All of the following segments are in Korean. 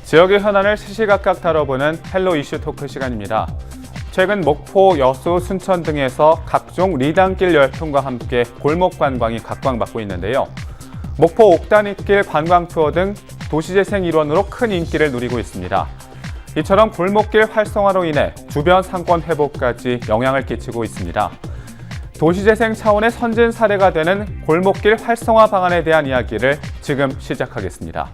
지역의 현안을 시시각각 다뤄보는 헬로 이슈 토크 시간입니다. 최근 목포, 여수, 순천 등에서 각종 리단길 열풍과 함께 골목 관광이 각광받고 있는데요. 목포 옥다니길 관광 투어 등 도시재생 일원으로 큰 인기를 누리고 있습니다. 이처럼 골목길 활성화로 인해 주변 상권 회복까지 영향을 끼치고 있습니다. 도시재생 차원의 선진 사례가 되는 골목길 활성화 방안에 대한 이야기를 지금 시작하겠습니다.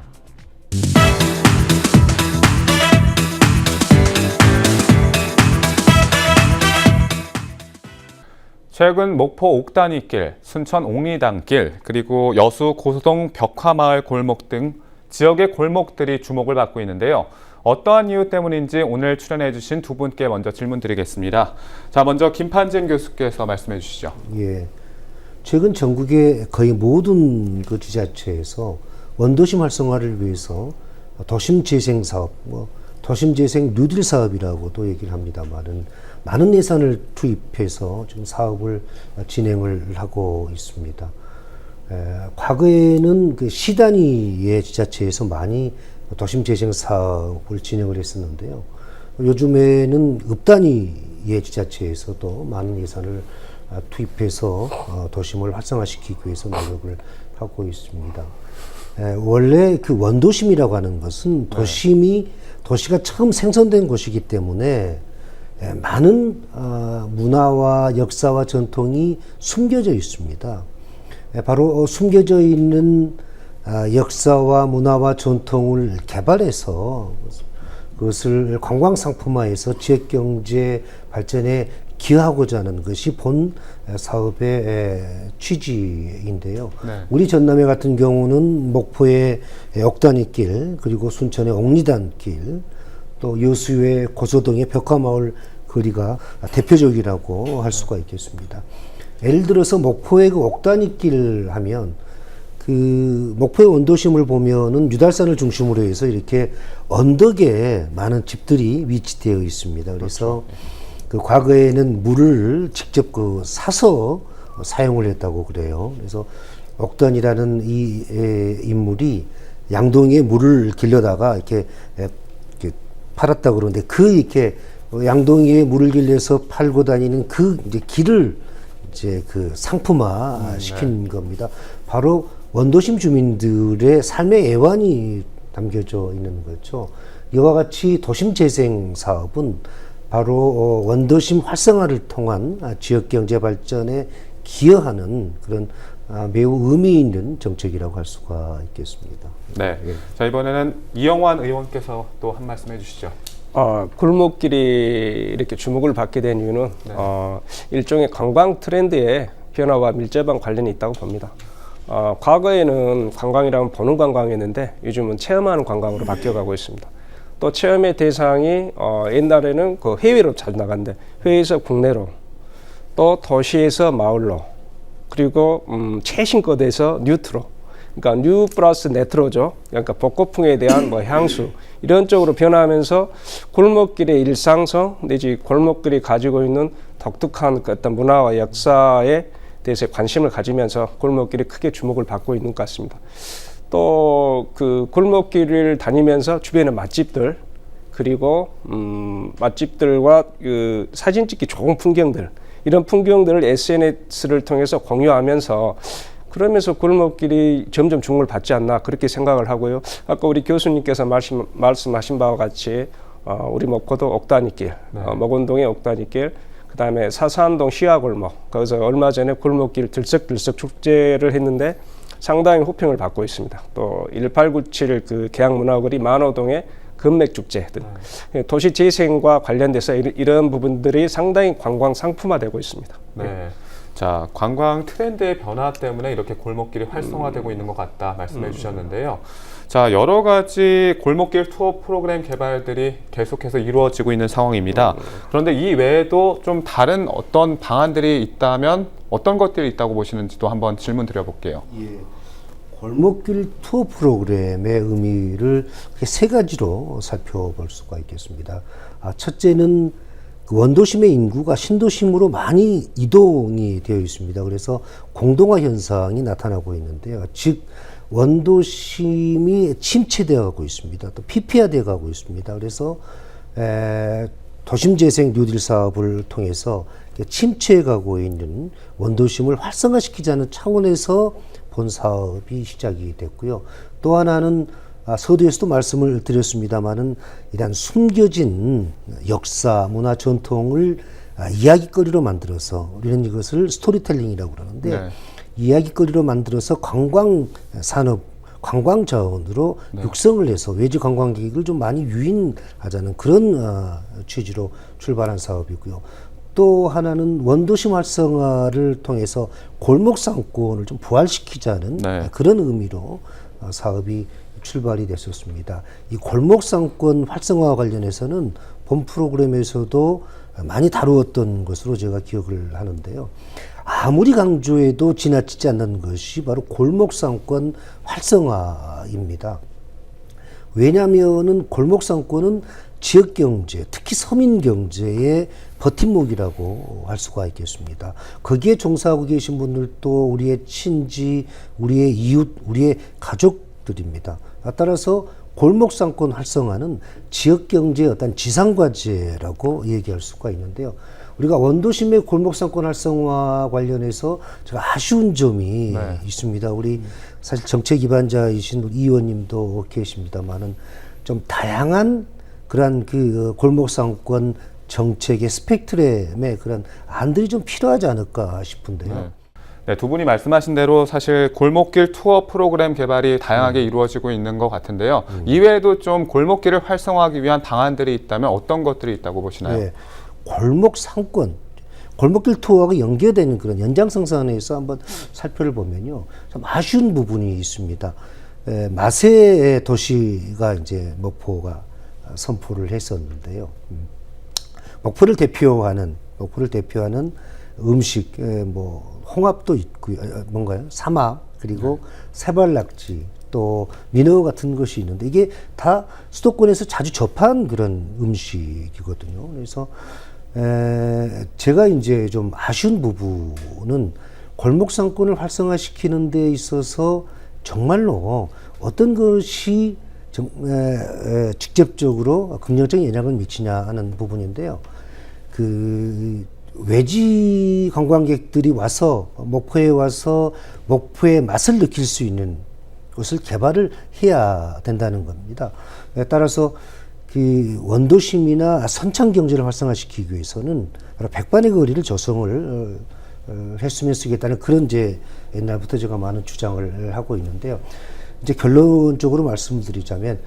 최근 목포 옥다니길, 순천 옥리단길, 그리고 여수 고수동 벽화마을 골목 등 지역의 골목들이 주목을 받고 있는데요. 어떠한 이유 때문인지 오늘 출연해 주신 두 분께 먼저 질문 드리겠습니다. 자, 먼저 김판진 교수께서 말씀해 주시죠. 예. 최근 전국의 거의 모든 그 지자체에서 원도심 활성화를 위해서 도심 재생 사업, 도심 재생 뉴딜 사업이라고도 얘기를 합니다만은 많은 예산을 투입해서 지금 사업을 진행을 하고 있습니다. 과거에는 그 시단위의 지자체에서 많이 도심 재생 사업을 진행을 했었는데요. 요즘에는 읍단위의 지자체에서도 많은 예산을 투입해서 도심을 활성화시키기 위해서 노력을 하고 있습니다. 원래 그 원도심이라고 하는 것은 도시가 처음 생성된 곳이기 때문에 많은 문화와 역사와 전통이 숨겨져 있습니다. 바로 숨겨져 있는 역사와 문화와 전통을 개발해서 그것을 관광상품화해서 지역경제 발전에 기여하고자 하는 것이 본 사업의 취지인데요. 네. 우리 전남에 같은 경우는 목포의 옥다니길, 그리고 순천의 옥리단길, 또 여수의 고소동의 벽화마을 거리가 대표적이라고 할 수가 있겠습니다. 예를 들어서 목포의 그 옥다니길 하면 그 목포의 원도심을 보면은 유달산을 중심으로 해서 이렇게 언덕에 많은 집들이 위치되어 있습니다. 그래서 그 과거에는 물을 직접 그 사서 사용을 했다고 그래요. 그래서 옥단이라는 이 인물이 양동이에 물을 길러다가 이렇게 팔았다고 그러는데 이렇게 양동이에 물을 길려서 팔고 다니는 그 이제 길을 이제 그 상품화 시킨 겁니다. 바로 원도심 주민들의 삶의 애환이 담겨져 있는 거죠. 이와 같이 도심 재생 사업은 바로 원도심 활성화를 통한 지역 경제 발전에 기여하는 그런 매우 의미 있는 정책이라고 할 수가 있겠습니다. 네. 자, 이번에는 이영환 의원께서 또 한 말씀 해주시죠. 골목길이 이렇게 주목을 받게 된 이유는 일종의 관광 트렌드의 변화와 밀접한 관련이 있다고 봅니다. 과거에는 관광이라면 보는 관광이었는데 요즘은 체험하는 관광으로 바뀌어가고 있습니다. 또 체험의 대상이 옛날에는 그 해외로 잘 나갔는데 해외에서 국내로, 또 도시에서 마을로, 그리고 최신것에서 뉴트로, 그러니까 뉴 플러스 네트로죠. 그러니까 복고풍에 대한 향수 이런 쪽으로 변화하면서 골목길의 일상성 내지 골목길이 가지고 있는 독특한 어떤 문화와 역사에 대해서 관심을 가지면서 골목길이 크게 주목을 받고 있는 것 같습니다. 또 그 골목길을 다니면서 주변의 맛집들, 그리고 맛집들과 그 사진 찍기 좋은 풍경들, 이런 풍경들을 SNS를 통해서 공유하면서 그러면서 골목길이 점점 주목을 받지 않나 그렇게 생각을 하고요. 아까 우리 교수님께서 말씀하신 바와 같이 우리 목포도 옥다니길, 목원동의 옥다니길, 그 다음에 사사안동 시화골목, 거기서 얼마 전에 골목길 들썩들썩 축제를 했는데 상당히 호평을 받고 있습니다. 또 1897 그 계양문화거리 만호동의 금맥축제 등 도시 재생과 관련돼서 이런 부분들이 상당히 관광 상품화되고 있습니다. 네. 자, 관광 트렌드의 변화 때문에 이렇게 골목길이 활성화되고 있는 것 같다 말씀해 주셨는데요. 자, 여러 가지 골목길 투어 프로그램 개발들이 계속해서 이루어지고 있는 상황입니다. 그런데 이 외에도 좀 다른 어떤 방안들이 있다면 어떤 것들이 있다고 보시는지도 한번 질문 드려볼게요. 예. 골목길 투어 프로그램의 의미를 세 가지로 살펴볼 수가 있겠습니다. 첫째는 그 원도심의 인구가 신도심으로 많이 이동이 되어 있습니다. 그래서 공동화 현상이 나타나고 있는데요. 즉 원도심이 침체되어 가고 있습니다. 또 피폐화되어 가고 있습니다. 그래서 도심재생 뉴딜 사업을 통해서 침체해 가고 있는 원도심을 활성화시키자는 차원에서 본 사업이 시작이 됐고요. 또 하나는 서두에서도 말씀을 드렸습니다마는 이런 숨겨진 역사, 문화, 전통을 이야기거리로 만들어서 우리는 이것을 스토리텔링이라고 그러는데 네. 이야기거리로 만들어서 관광 산업, 관광 자원으로 육성을 해서 외지 관광객을 좀 많이 유인하자는 그런 취지로 출발한 사업이고요. 또 하나는 원도심 활성화를 통해서 골목 상권을 좀 부활시키자는 네. 그런 의미로 사업이 출발이 됐었습니다. 이 골목 상권 활성화와 관련해서는 본 프로그램에서도 많이 다루었던 것으로 제가 기억을 하는데요. 아무리 강조해도 지나치지 않는 것이 바로 골목 상권 활성화입니다. 왜냐하면은 골목 상권은 지역 경제, 특히 서민 경제의 버팀목이라고 할 수가 있겠습니다. 거기에 종사하고 계신 분들도 우리의 친지, 우리의 이웃, 우리의 가족들입니다. 따라서 골목 상권 활성화는 지역 경제의 어떤 지상 과제라고 얘기할 수가 있는데요. 우리가 원도심의 골목 상권 활성화 관련해서 제가 아쉬운 점이 있습니다. 우리 사실 정책 기반자이신 이 의원님도 계십니다만은 좀 다양한 그러한 그 골목 상권 정책의 스펙트럼의 그런 안들이 좀 필요하지 않을까 싶은데요. 네, 두 분이 말씀하신 대로 사실 골목길 투어 프로그램 개발이 다양하게 이루어지고 있는 것 같은데요. 이외에도 좀 골목길을 활성화하기 위한 방안들이 있다면 어떤 것들이 있다고 보시나요? 네, 골목 상권, 골목길 투어하고 연계되는 그런 연장성산에서 한번 살펴를 보면요, 좀 아쉬운 부분이 있습니다. 마세 도시가 이제 목포가 선포를 했었는데요. 목포를 대표하는 음식, 뭐 홍합도 있고요, 뭔가요? 삼합, 그리고 새발낙지, 또 민어 같은 것이 있는데 이게 다 수도권에서 자주 접한 그런 음식이거든요. 그래서 제가 이제 좀 아쉬운 부분은 골목 상권을 활성화시키는 데 있어서 정말로 어떤 것이 직접적으로 긍정적인 영향을 미치냐 하는 부분인데요. 그 외지 관광객들이 와서 목포에 와서 목포의 맛을 느낄 수 있는 것을 개발을 해야 된다는 겁니다. 따라서 그 원도심이나 선창 경제를 활성화시키기 위해서는 바로 백반의 거리를 조성을 했으면 쓰겠다는 그런 이제 옛날부터 제가 많은 주장을 하고 있는데요. 이제 결론적으로 말씀을 드리자면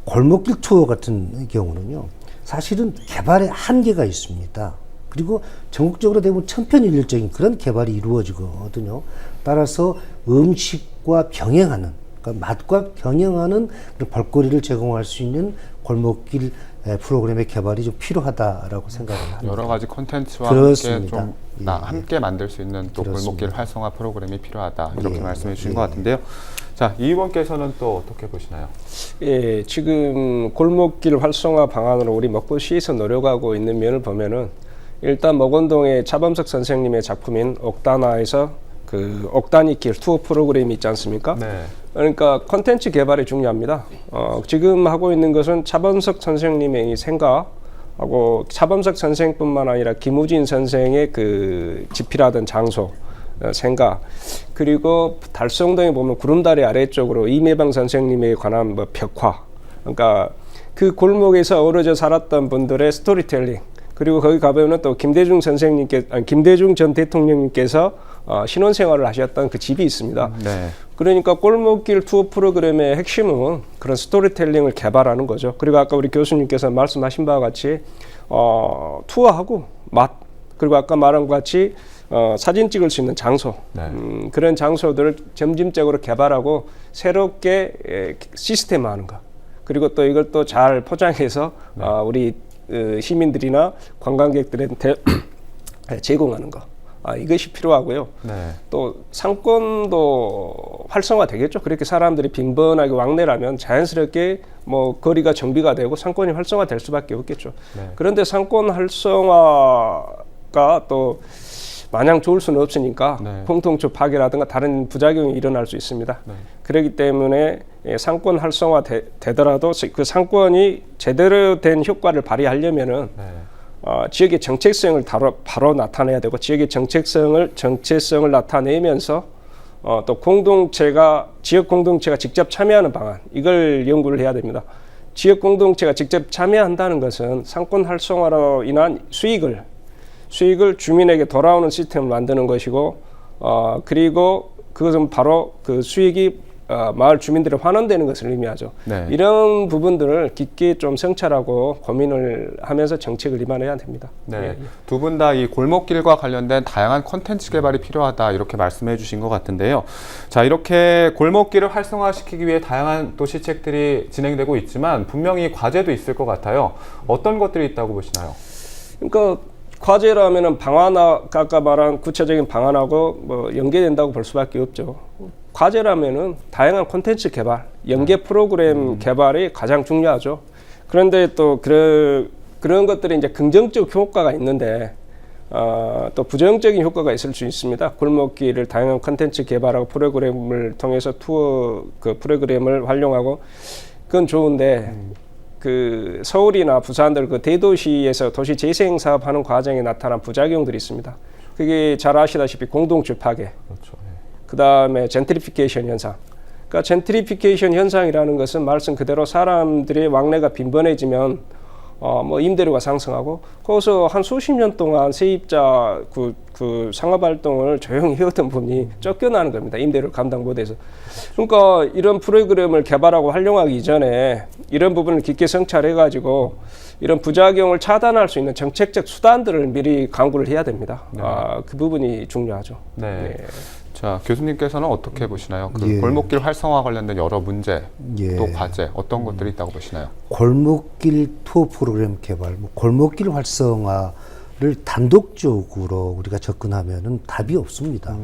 골목길 투어 같은 경우는요, 사실은 개발에 한계가 있습니다. 그리고 전국적으로 대부분 천편일률적인 그런 개발이 이루어지거든요. 따라서 음식과 병행하는, 그러니까 맛과 병행하는 그런 볼거리를 제공할 수 있는 골목길 프로그램의 개발이 좀 필요하다라고 생각을 합니다. 여러 가지 콘텐츠와 그렇습니다. 함께 좀 함께 만들 수 있는 또 그렇습니다. 골목길 활성화 프로그램이 필요하다 이렇게 예, 말씀해 주신 예. 것 같은데요. 자, 이 의원께서는 또 어떻게 보시나요? 예, 지금 골목길 활성화 방안으로 우리 목포시에서 노력하고 있는 면을 보면은 일단 목원동의 차범석 선생님의 작품인 옥다나에서 그 옥다니길 투어 프로그램이 있지 않습니까? 네. 그러니까 콘텐츠 개발이 중요합니다. 지금 하고 있는 것은 차범석 선생님의 이 생각하고 차범석 선생뿐만 아니라 김우진 선생의 그 집필하던 장소, 생각, 그리고 달성동에 보면 구름다리 아래쪽으로 이매방 선생님에 관한 뭐 벽화, 그러니까 그 골목에서 어우러져 살았던 분들의 스토리텔링, 그리고 거기 가보면 또 김대중 전 대통령님께서 신혼생활을 하셨던 그 집이 있습니다. 네. 그러니까 골목길 투어 프로그램의 핵심은 그런 스토리텔링을 개발하는 거죠. 그리고 아까 우리 교수님께서 말씀하신 바와 같이 투어하고 맛, 그리고 아까 말한 것 같이 사진 찍을 수 있는 장소, 네. 그런 장소들을 점진적으로 개발하고 새롭게 시스템화하는 것. 그리고 또 이걸 또 잘 포장해서 우리 시민들이나 관광객들한테 제공하는 것. 이것이 필요하고요. 네. 또 상권도 활성화되겠죠. 그렇게 사람들이 빈번하게 왕래라면 자연스럽게 뭐 거리가 정비가 되고 상권이 활성화될 수밖에 없겠죠. 네. 그런데 상권 활성화가 또 마냥 좋을 수는 없으니까 네. 공동체 파괴라든가 다른 부작용이 일어날 수 있습니다. 네. 그렇기 때문에 상권 활성화 되더라도 그 상권이 제대로 된 효과를 발휘하려면은 네. 지역의 정체성을 바로 나타내야 되고 지역의 정체성을 나타내면서 또 지역 공동체가 직접 참여하는 방안 이걸 연구를 해야 됩니다. 지역 공동체가 직접 참여한다는 것은 상권 활성화로 인한 수익을 주민에게 돌아오는 시스템을 만드는 것이고 그리고 그것은 바로 그 수익이 마을 주민들에 환원되는 것을 의미하죠. 네. 이런 부분들을 깊게 좀 성찰하고 고민을 하면서 정책을 입안해야 됩니다. 네, 두 분 다 이 골목길과 관련된 다양한 콘텐츠 개발이 필요하다 이렇게 말씀해 주신 것 같은데요. 자, 이렇게 골목길을 활성화시키기 위해 다양한 또 시책들이 진행되고 있지만 분명히 과제도 있을 것 같아요. 어떤 것들이 있다고 보시나요? 그러니까 과제라면은 아까 말한 구체적인 방안하고 뭐 연계된다고 볼 수밖에 없죠. 과제라면은 다양한 콘텐츠 개발, 연계 프로그램 개발이 가장 중요하죠. 그런데 또 그런 것들이 이제 긍정적 효과가 있는데 또 부정적인 효과가 있을 수 있습니다. 골목길을 다양한 콘텐츠 개발하고 프로그램을 통해서 투어 그 프로그램을 활용하고 그건 좋은데 그 서울이나 부산들 그 대도시에서 도시 재생 사업하는 과정에 나타난 부작용들이 있습니다. 그게 잘 아시다시피 공동체 파괴. 그렇죠. 그 다음에 젠트리피케이션 현상. 그러니까 젠트리피케이션 현상이라는 것은 말씀 그대로 사람들의 왕래가 빈번해지면 뭐 임대료가 상승하고 거기서 한 수십 년 동안 세입자 그 상업 활동을 조용히 해오던 분이 쫓겨나는 겁니다. 임대료를 감당 못해서. 그러니까 이런 프로그램을 개발하고 활용하기 이전에 이런 부분을 깊게 성찰해가지고 이런 부작용을 차단할 수 있는 정책적 수단들을 미리 강구를 해야 됩니다. 네. 그 부분이 중요하죠. 네. 네. 자, 교수님께서는 어떻게 보시나요? 그 예. 골목길 활성화 관련된 여러 문제, 예. 또 과제 어떤 것들이 있다고 보시나요? 골목길 투어 프로그램 개발, 뭐 골목길 활성화를 단독적으로 우리가 접근하면은 답이 없습니다.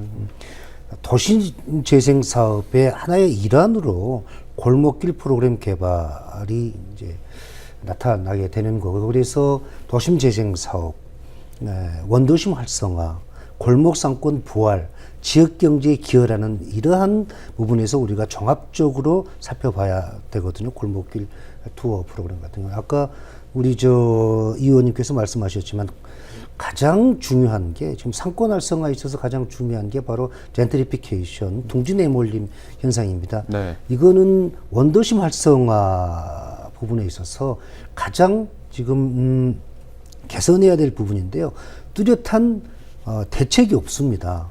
도시 재생 사업의 하나의 일환으로 골목길 프로그램 개발이 이제 나타나게 되는 거고, 그래서 도심 재생 사업, 원도심 활성화, 골목 상권 부활, 지역 경제에 기여라는 이러한 부분에서 우리가 종합적으로 살펴봐야 되거든요. 골목길 투어 프로그램 같은 경우. 아까 우리 이 의원님께서 말씀하셨지만 가장 중요한 게 지금 상권 활성화에 있어서 가장 중요한 게 바로 젠트리피케이션, 둥지 내몰림 현상입니다. 네. 이거는 원도심 활성화 부분에 있어서 가장 지금 개선해야 될 부분인데요. 뚜렷한 대책이 없습니다.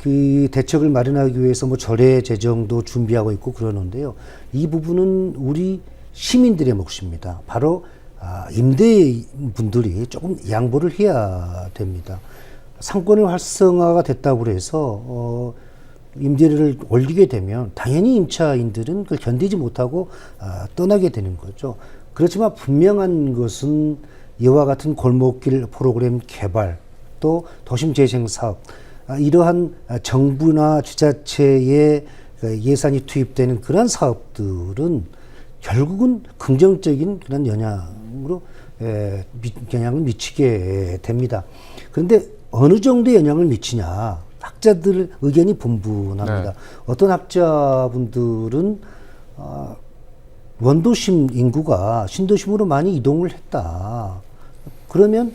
그 대책을 마련하기 위해서 뭐 절의 재정도 준비하고 있고 그러는데요. 이 부분은 우리 시민들의 몫입니다. 바로 임대분들이 조금 양보를 해야 됩니다. 상권의 활성화가 됐다고 해서 임대료를 올리게 되면 당연히 임차인들은 그걸 견디지 못하고 떠나게 되는 거죠. 그렇지만 분명한 것은 이와 같은 골목길 프로그램 개발, 또 도심 재생 사업, 이러한 정부나 지자체의 예산이 투입되는 그런 사업들은 결국은 긍정적인 그런 영향을 미치게 됩니다. 그런데 어느 정도의 영향을 미치냐, 학자들 의견이 분분합니다. 네. 어떤 학자분들은 원도심 인구가 신도심으로 많이 이동을 했다. 그러면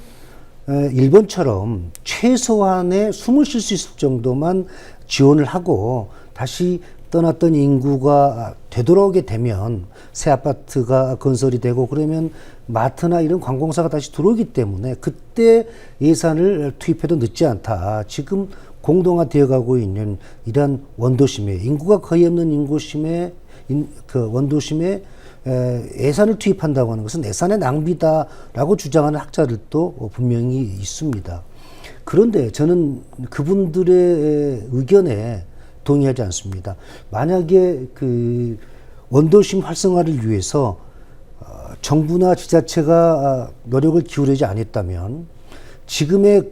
일본처럼 최소한의 숨을 쉴 수 있을 정도만 지원을 하고 다시 떠났던 인구가 되돌아오게 되면 새 아파트가 건설이 되고 그러면 마트나 이런 관공사가 다시 들어오기 때문에 그때 예산을 투입해도 늦지 않다. 지금 공동화되어 가고 있는 이러한 원도심에 인구가 거의 없는 인구심에 그 원도심에 예산을 투입한다고 하는 것은 예산의 낭비다라고 주장하는 학자들도 분명히 있습니다. 그런데 저는 그분들의 의견에 동의하지 않습니다. 만약에 그 원도심 활성화를 위해서 정부나 지자체가 노력을 기울이지 않았다면 지금의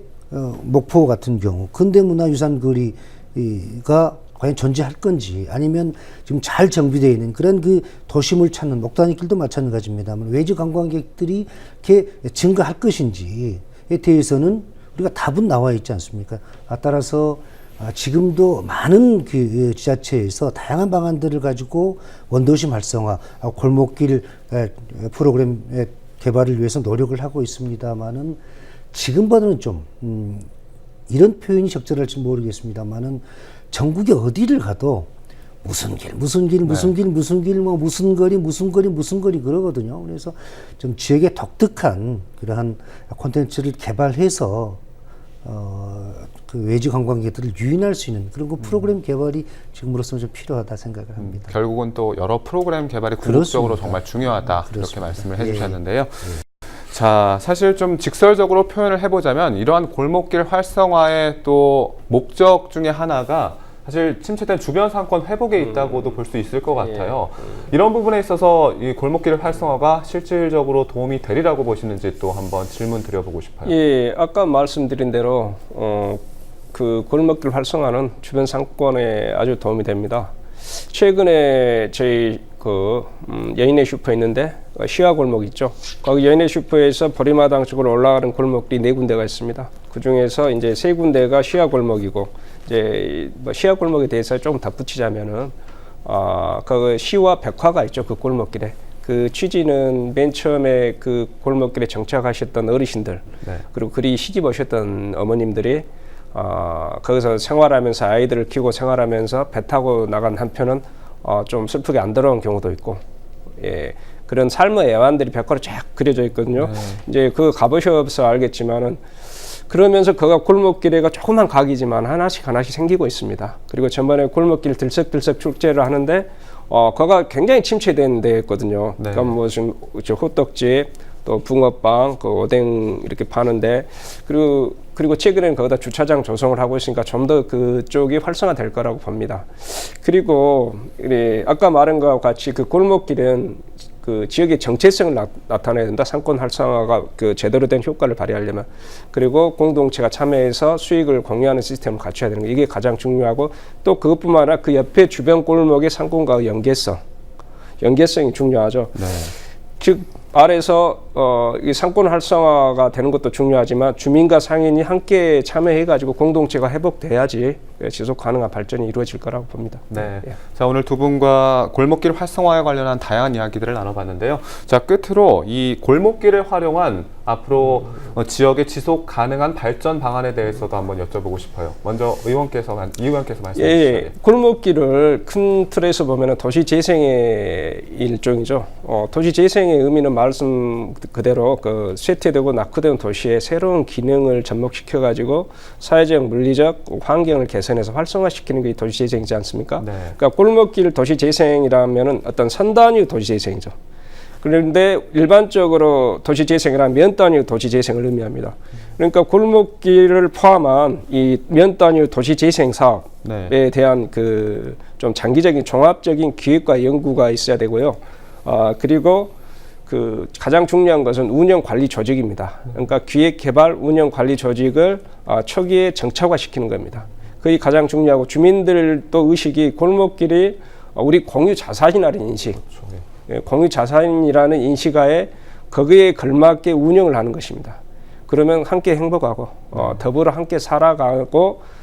목포 같은 경우 근대문화유산거리가 과연 존재할 건지, 아니면 지금 잘 정비되어 있는 그런 그 도심을 찾는 목단위길도 마찬가지입니다만 외지 관광객들이 이렇게 증가할 것인지에 대해서는 우리가 답은 나와 있지 않습니까? 따라서 지금도 많은 그 지자체에서 다양한 방안들을 가지고 원도심 활성화, 골목길 프로그램 개발을 위해서 노력을 하고 있습니다만은 지금보다는 좀 이런 표현이 적절할지 모르겠습니다만은 전국에 어디를 가도 무슨 길, 무슨 길, 무슨 길, 무슨 길, 뭐 무슨 거리, 무슨 거리, 무슨 거리 그러거든요. 그래서 좀 지역에 독특한 그러한 콘텐츠를 개발해서 그 외지 관광객들을 유인할 수 있는 그런 그 프로그램 개발이 지금으로서는 좀 필요하다 생각을 합니다. 결국은 또 여러 프로그램 개발이 궁극적으로 그렇습니다. 정말 중요하다 그렇습니다. 이렇게 말씀을 해주셨는데요. 자, 사실 좀 직설적으로 표현을 해보자면 이러한 골목길 활성화의 또 목적 중에 하나가 사실 침체된 주변 상권 회복에 있다고도 볼 수 있을 것 같아요. 이런 부분에 있어서 이 골목길 활성화가 실질적으로 도움이 되리라고 보시는지 또 한번 질문 드려보고 싶어요. 예, 아까 말씀드린 대로 그 골목길 활성화는 주변 상권에 아주 도움이 됩니다. 최근에 저희 그 여인의 슈퍼 있는데 시화 골목 있죠. 거기 여인의 슈퍼에서 보리마당 쪽으로 올라가는 골목들이 4군데가 있습니다. 그 중에서 이제 3군데가 시화 골목이고 이제 뭐 시화 골목에 대해서 조금 덧붙이자면은 그 시화 백화가 있죠. 그 골목길에. 그 취지는 맨 처음에 그 골목길에 정착하셨던 어르신들 네. 그리고 그리 시집 오셨던 어머님들이 거기서 생활하면서 아이들을 키우고 생활하면서 배 타고 나간 한편은 좀 슬프게 안 돌아온 경우도 있고, 예, 그런 삶의 애환들이 벽화로 쫙 그려져 있거든요. 이제 그거 가보셔서 알겠지만은 그러면서 그가 골목길에가 조그만 각이지만 하나씩 생기고 있습니다. 그리고 전번에 골목길 들썩들썩 축제를 하는데 거가 굉장히 침체된 데였거든요. 네. 그러니까 무슨 호떡집, 또 붕어빵, 그 오뎅 이렇게 파는데 그리고 최근에는 거기다 주차장 조성을 하고 있으니까 좀 더 그쪽이 활성화될 거라고 봅니다. 그리고 아까 말한 것과 같이 그 골목길은 그 지역의 정체성을 나타내야 된다. 상권 활성화가 그 제대로 된 효과를 발휘하려면. 그리고 공동체가 참여해서 수익을 공유하는 시스템을 갖춰야 되는 거. 이게 가장 중요하고 또 그것뿐만 아니라 그 옆에 주변 골목의 상권과의 연계성이 중요하죠. 네. 즉 아래서 이 상권 활성화가 되는 것도 중요하지만 주민과 상인이 함께 참여해가지고 공동체가 회복돼야지 지속 가능한 발전이 이루어질 거라고 봅니다. 네. 예. 자, 오늘 두 분과 골목길 활성화에 관련한 다양한 이야기들을 나눠봤는데요. 자, 끝으로 이 골목길을 활용한 앞으로 지역의 지속 가능한 발전 방안에 대해서도 한번 여쭤보고 싶어요. 먼저 이 의원께서 말씀해 주시죠. 예. 골목길을 큰 틀에서 보면 도시 재생의 일종이죠. 도시 재생의 의미는 말씀 그대로 그 쇠퇴되고 낙후된 도시의 새로운 기능을 접목시켜 가지고 사회적, 물리적 환경을 개선해서 활성화시키는 게 도시 재생이지 않습니까? 네. 그러니까 골목길 도시 재생이라면은 어떤 선 단위 도시 재생이죠. 그런데 일반적으로 도시 재생이란 면 단위 도시 재생을 의미합니다. 그러니까 골목길을 포함한 이 면 단위 도시 재생 사업에 네. 대한 그 좀 장기적인 종합적인 기획과 연구가 있어야 되고요. 그리고 그 가장 중요한 것은 운영 관리 조직입니다. 그러니까 기획 개발 운영 관리 조직을 초기에 정착화시키는 겁니다. 그게 가장 중요하고 주민들도 의식이 골목길이 우리 공유 자산이라는 인식, 공유 자산이라는 인식하에 거기에 걸맞게 운영을 하는 것입니다. 그러면 함께 행복하고 더불어 함께 살아가고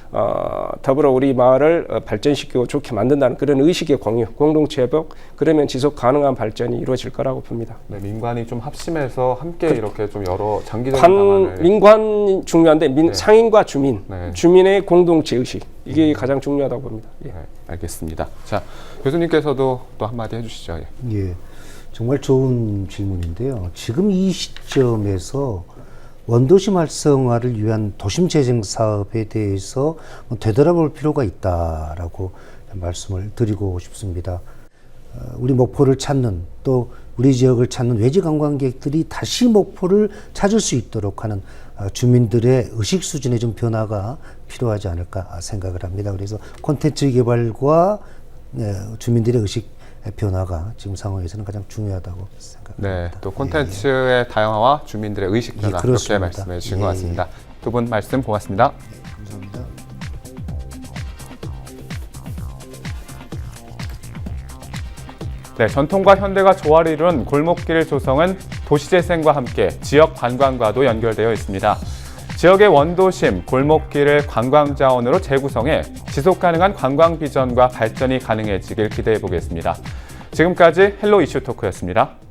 더불어 우리 마을을 발전시키고 좋게 만든다는 그런 의식의 공유, 공동체 회복, 그러면 지속 가능한 발전이 이루어질 거라고 봅니다. 네, 민관이 좀 합심해서 함께 이렇게 좀 여러 장기적인 방안을 민관 중요한데 네. 상인과 주민, 네. 주민의 공동체 의식 이게 가장 중요하다고 봅니다. 예. 네, 알겠습니다. 자, 교수님께서도 또 한마디 해주시죠. 예, 정말 좋은 질문인데요. 지금 이 시점에서 원도심 활성화를 위한 도심 재생 사업에 대해서 되돌아볼 필요가 있다라고 말씀을 드리고 싶습니다. 우리 목포를 찾는 또 우리 지역을 찾는 외지 관광객들이 다시 목포를 찾을 수 있도록 하는 주민들의 의식 수준의 좀 변화가 필요하지 않을까 생각을 합니다. 그래서 콘텐츠 개발과 주민들의 의식 변화가 지금 상황에서는 가장 중요하다고 생각합니다. 네, 또 콘텐츠의 다양화와 주민들의 의식 변화 이렇게 그렇습니다. 말씀해 주신 것 같습니다. 두 분 말씀 고맙습니다. 감사합니다. 네, 전통과 현대가 조화를 이룬 골목길 조성은 도시재생과 함께 지역 관광과도 연결되어 있습니다. 지역의 원도심, 골목길을 관광자원으로 재구성해 지속가능한 관광 비전과 발전이 가능해지길 기대해 보겠습니다. 지금까지 헬로 이슈 토크였습니다.